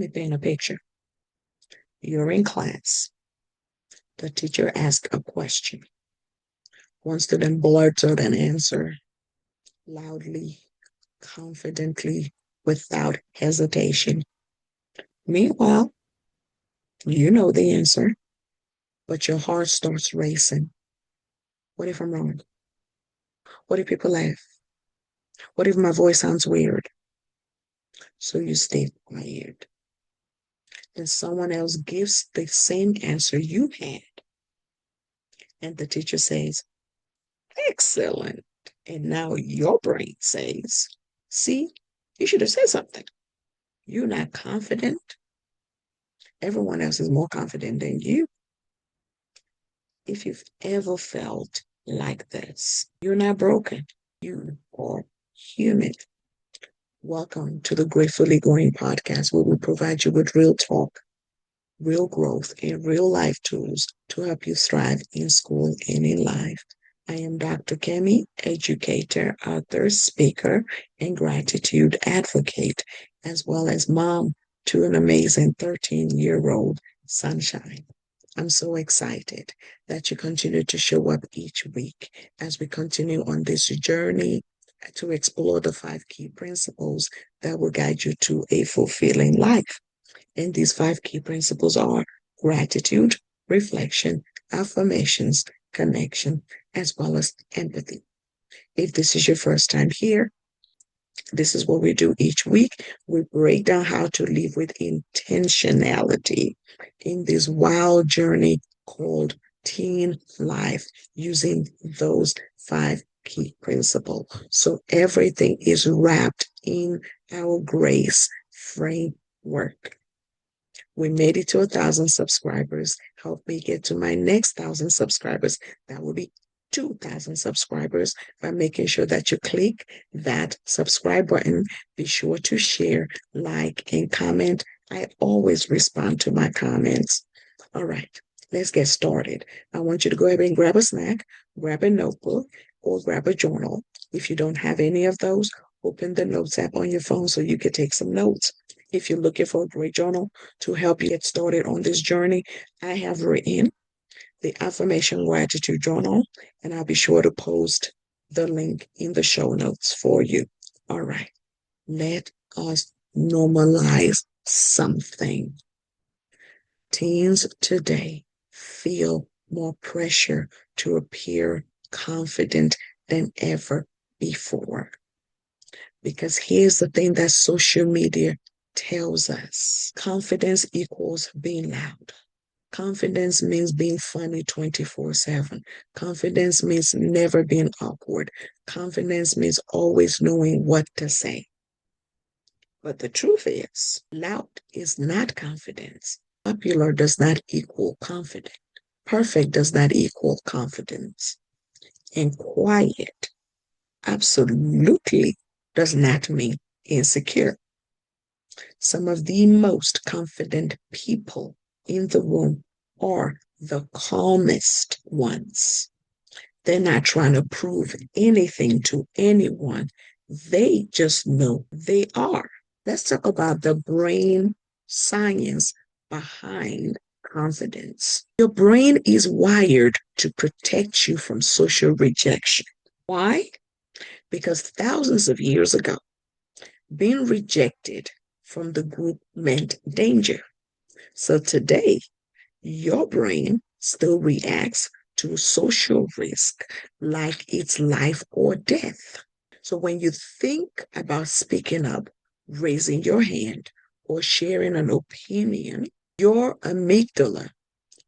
me paint a picture. You're in class. The teacher asks a question. One student blurts out an answer loudly, confidently, without hesitation. Meanwhile, you know the answer, but your heart starts racing. What if I'm wrong? What if people laugh? What if my voice sounds weird? So you stay quiet. Then someone else gives the same answer you had. And the teacher says, excellent. And now your brain says, see, you should have said something. You're not confident. Everyone else is more confident than you. If you've ever felt like this, you're not broken. You are human. Welcome to the Gracefully Growing podcast, where we provide you with real talk, real growth, and real life tools to help you thrive in school and in life. I am Dr. Kemi, educator, author, speaker, and gratitude advocate, as well as mom to an amazing 13-year-old sunshine. I'm so excited that you continue to show up each week as we continue on this journey to explore the 5 key principles that will guide you to a fulfilling life. And these 5 key principles are gratitude, reflection, affirmations, connection, as well as empathy. If this is your first time here, this is what we do each week. We break down how to live with intentionality in this wild journey called teen life using those 5 key principles. So everything is wrapped in our grace framework. We made it to 1,000 subscribers. Help me get to my next 1,000 subscribers. That will be 2,000 subscribers by making sure that you click that subscribe button. Be sure to share, like, and comment. I always respond to my comments. All right, let's get started. I want you to go ahead and grab a snack, grab a notebook, or grab a journal. If you don't have any of those, open the notes app on your phone so you can take some notes. If you're looking for a great journal to help you get started on this journey, I have written the Affirmation Gratitude Journal, and I'll be sure to post the link in the show notes for you. All right, let us normalize something. Teens today feel more pressure to appear confident than ever before. Because here's the thing that social media tells us. Confidence equals being loud. Confidence means being funny 24/7. Confidence means never being awkward. Confidence means always knowing what to say. But the truth is, loud is not confidence. Popular does not equal confident. Perfect does not equal confidence. And quiet absolutely does not mean insecure. Some of the most confident people in the room are the calmest ones. They're not trying to prove anything to anyone. They just know they are. Let's talk about the brain science behind confidence. Your brain is wired to protect you from social rejection. Why? Because thousands of years ago, being rejected from the group meant danger. So today, your brain still reacts to social risk like it's life or death. So when you think about speaking up, raising your hand, or sharing an opinion, your amygdala,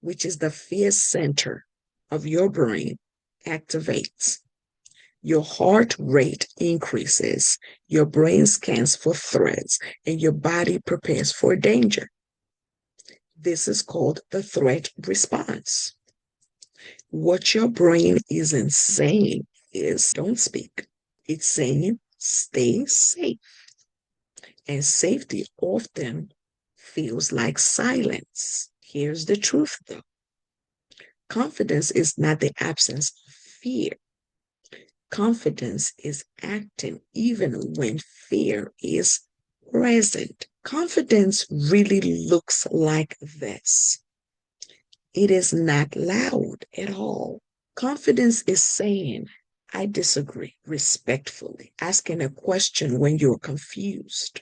which is the fear center of your brain, activates. Your heart rate increases, your brain scans for threats, and your body prepares for danger. This is called the threat response. What your brain isn't saying is don't speak. It's saying stay safe. And safety often feels like silence. Here's the truth, though. Confidence is not the absence of fear. Confidence is acting even when fear is present. Confidence really looks like this. It is not loud at all. Confidence is saying, I disagree respectfully, asking a question when you're confused,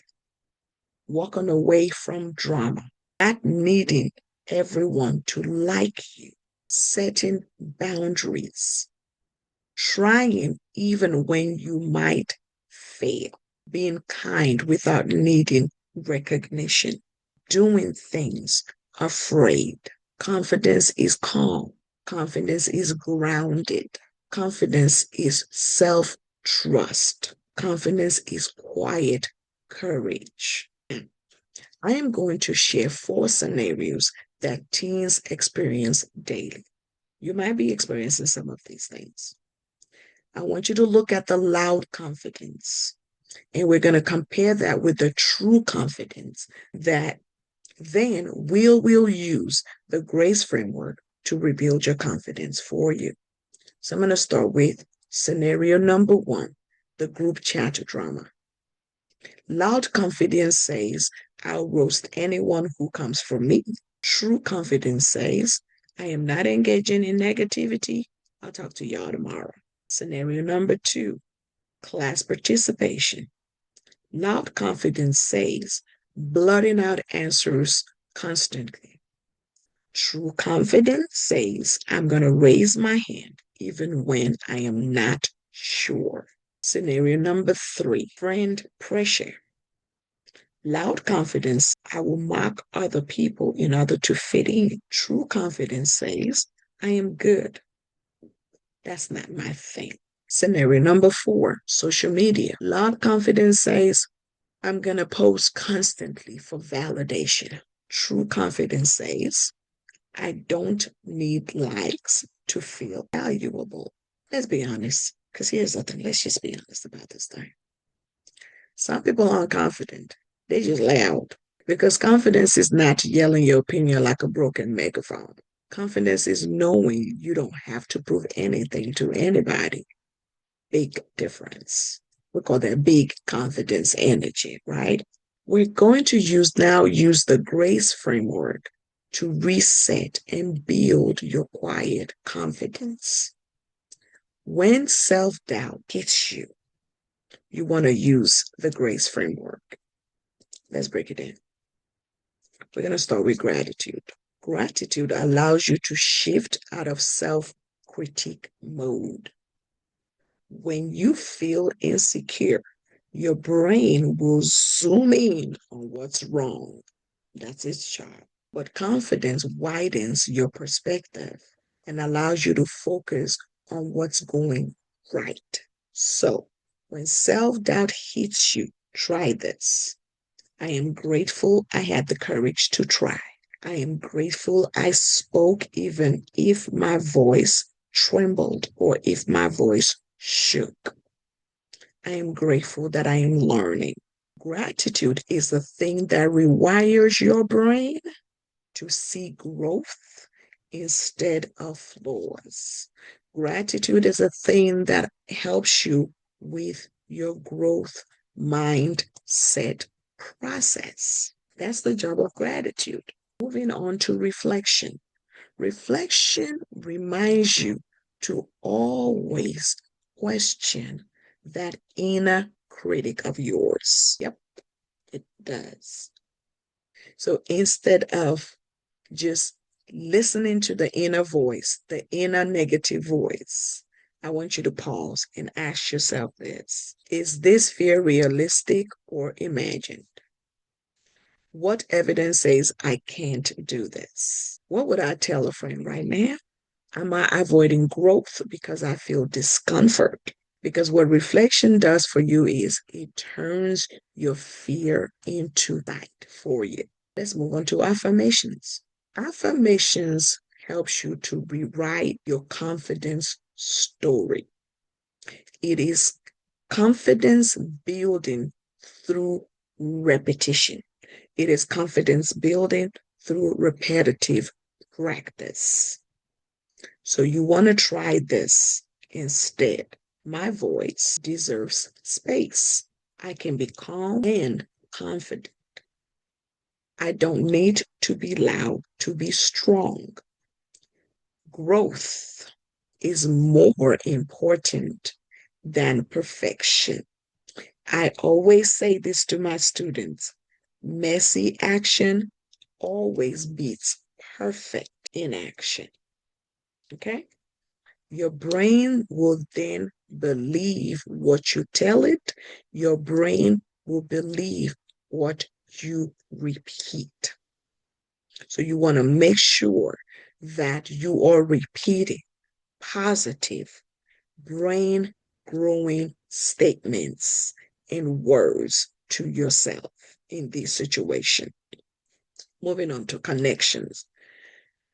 walking away from drama, not needing everyone to like you, setting boundaries, trying even when you might fail, being kind without needing recognition, doing things afraid. Confidence is calm. Confidence is grounded. Confidence is self trust. Confidence is quiet courage. I am going to share 4 scenarios that teens experience daily. You might be experiencing some of these things. I want you to look at the loud confidence, and we're going to compare that with the true confidence that then we'll use the grace framework to rebuild your confidence for you. So I'm going to start with scenario number 1, the group chat drama. Loud confidence says, I'll roast anyone who comes for me. True confidence says, I am not engaging in negativity. I'll talk to y'all tomorrow. Scenario number 2, class participation. Loud confidence says, blurting out answers constantly. True confidence says, I'm going to raise my hand even when I am not sure. Scenario number 3, friend pressure. Loud confidence, I will mock other people in order to fit in. True confidence says, I am good. That's not my thing. Scenario number 4, social media. Loud confidence says, I'm going to post constantly for validation. True confidence says, I don't need likes to feel valuable. Let's be honest, because here's the thing. Let's just be honest about this thing. Some people aren't confident. They just loud. Because confidence is not yelling your opinion like a broken megaphone. Confidence is knowing you don't have to prove anything to anybody. Big difference. We call that big confidence energy, right? We're going to use the grace framework to reset and build your quiet confidence. When self-doubt hits you, you want to use the grace framework. Let's break it in. We're going to start with gratitude. Gratitude allows you to shift out of self-critique mode. When you feel insecure, your brain will zoom in on what's wrong. That's its job. But confidence widens your perspective and allows you to focus on what's going right. So, when self doubt hits you, try this. I am grateful I had the courage to try. I am grateful I spoke even if my voice trembled or if my voice shook. I am grateful that I am learning. Gratitude is the thing that rewires your brain to see growth instead of flaws. Gratitude is a thing that helps you with your growth mindset process. That's the job of gratitude. Moving on to reflection. Reflection reminds you to always question that inner critic of yours. Yep, it does. So instead of just listening to the inner voice, the inner negative voice, I want you to pause and ask yourself this. Is this fear realistic or imagined? What evidence says I can't do this? What would I tell a friend right now? Am I avoiding growth because I feel discomfort? Because what reflection does for you is it turns your fear into light for you. Let's move on to affirmations. Affirmations helps you to rewrite your confidence story. It is confidence building through repetition. It is confidence building through repetitive practice. So you want to try this instead. My voice deserves space. I can be calm and confident. I don't need to be loud to be strong. Growth is more important than perfection. I always say this to my students. Messy action always beats perfect inaction. Okay? Your brain will then believe what you tell it. Your brain will believe what you repeat. So you want to make sure that you are repeating positive, brain growing statements and words to yourself in this situation. Moving on to connections.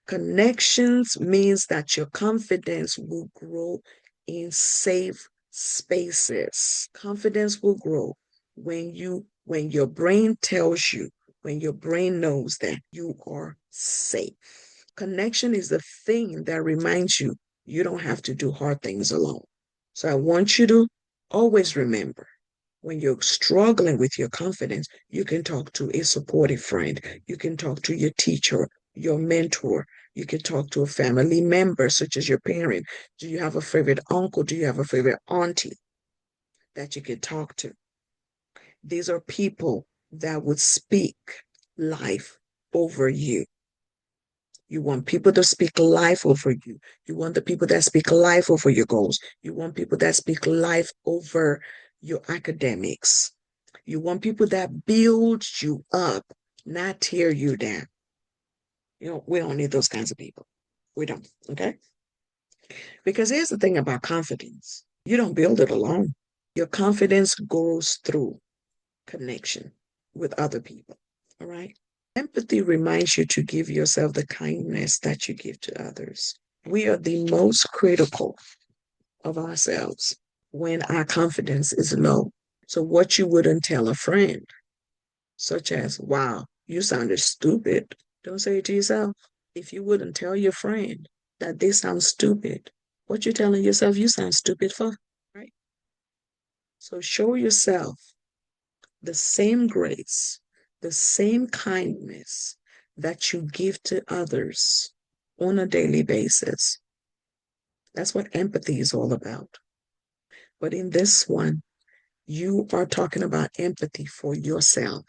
Connections means that your confidence will grow in safe spaces. Confidence will grow when your brain tells you, when your brain knows that you are safe. Connection is the thing that reminds you you don't have to do hard things alone. So I want you to always remember when you're struggling with your confidence, you can talk to a supportive friend. You can talk to your teacher, your mentor. You can talk to a family member, such as your parent. Do you have a favorite uncle? Do you have a favorite auntie that you can talk to? These are people that would speak life over you. You want people to speak life over you. You want the people that speak life over your goals. You want people that speak life over your academics. You want people that build you up, not tear you down. We don't need those kinds of people. We don't, okay? Because here's the thing about confidence. You don't build it alone. Your confidence grows through connection with other people, all right? Empathy reminds you to give yourself the kindness that you give to others. We are the most critical of ourselves when our confidence is low. So, what you wouldn't tell a friend, such as, wow, you sounded stupid, don't say it to yourself. If you wouldn't tell your friend that they sound stupid, what you telling yourself you sound stupid for, right? So, show yourself the same grace, the same kindness that you give to others on a daily basis. That's what empathy is all about. But in this one, you are talking about empathy for yourself,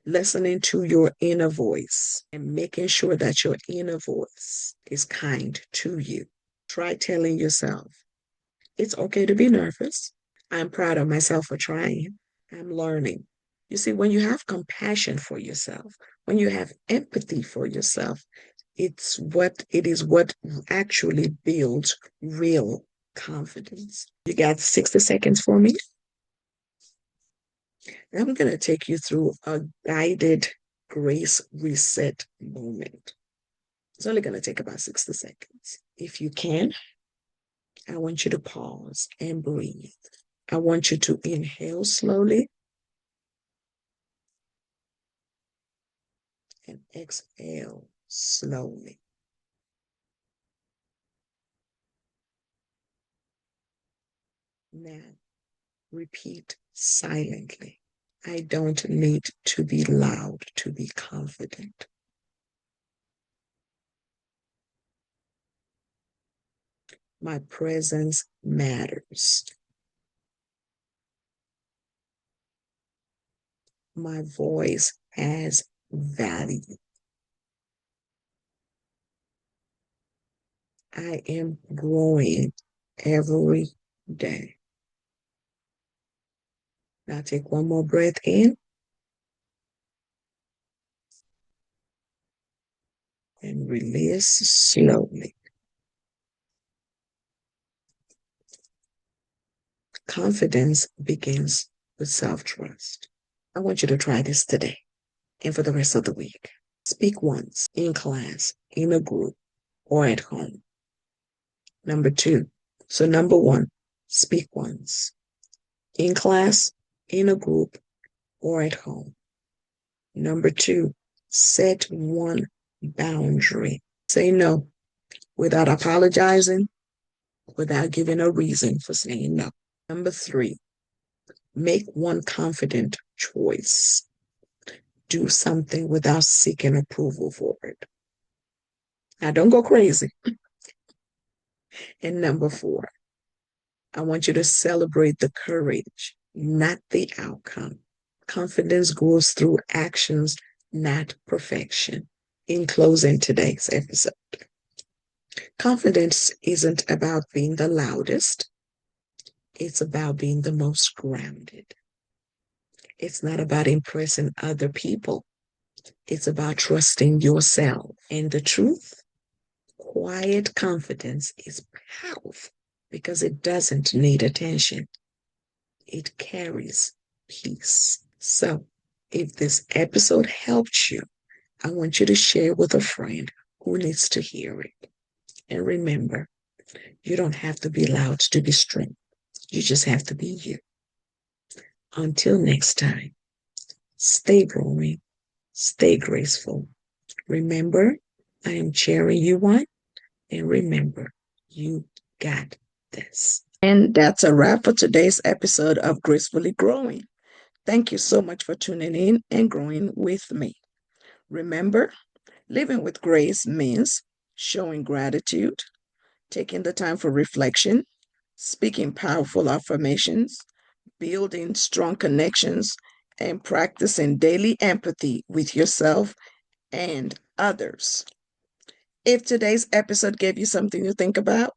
listening to your inner voice and making sure that your inner voice is kind to you. Try telling yourself, it's okay to be nervous. I'm proud of myself for trying. I'm learning. You see, when you have compassion for yourself, when you have empathy for yourself, it is what actually builds real confidence. You got 60 seconds for me? I'm going to take you through a guided grace reset moment. It's only going to take about 60 seconds. If you can, I want you to pause and breathe. I want you to inhale slowly and exhale slowly. Now, repeat silently. I don't need to be loud to be confident. My presence matters. My voice has value. I am growing every day. Now take one more breath in and release slowly. Confidence begins with self-trust. I want you to try this today and for the rest of the week. Speak once in class, in a group, or at home. Number two. So number one, speak once in class, in a group, or at home. Number two, set one boundary. Say no without apologizing, without giving a reason for saying no. Number three, make one confident choice. do something without seeking approval for it. Now, don't go crazy. And number four, I want you to celebrate the courage, not the outcome. Confidence grows through actions, not perfection. In closing today's episode, confidence isn't about being the loudest, it's about being the most grounded. It's not about impressing other people, it's about trusting yourself. And the truth, quiet confidence is powerful because it doesn't need attention, it carries peace. So, if this episode helped you, I want you to share with a friend who needs to hear it. And remember, you don't have to be loud to be strong. You just have to be you. Until next time, stay growing, stay graceful. Remember, I am cheering you on. And remember, you got this. And that's a wrap for today's episode of Gracefully Growing. Thank you so much for tuning in and growing with me. Remember, living with grace means showing gratitude, taking the time for reflection, speaking powerful affirmations, building strong connections, and practicing daily empathy with yourself and others. If today's episode gave you something to think about,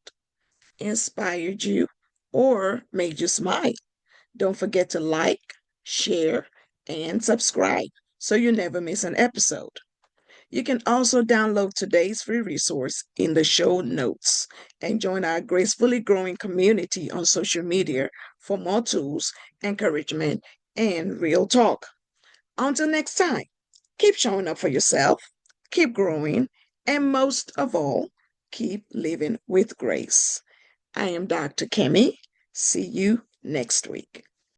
inspired you, or made you smile, don't forget to like, share, and subscribe so you never miss an episode. You can also download today's free resource in the show notes and join our Gracefully Growing community on social media for more tools, encouragement, and real talk. Until next time, keep showing up for yourself, keep growing, and most of all, keep living with grace. I am Dr. Kemi. See you next week.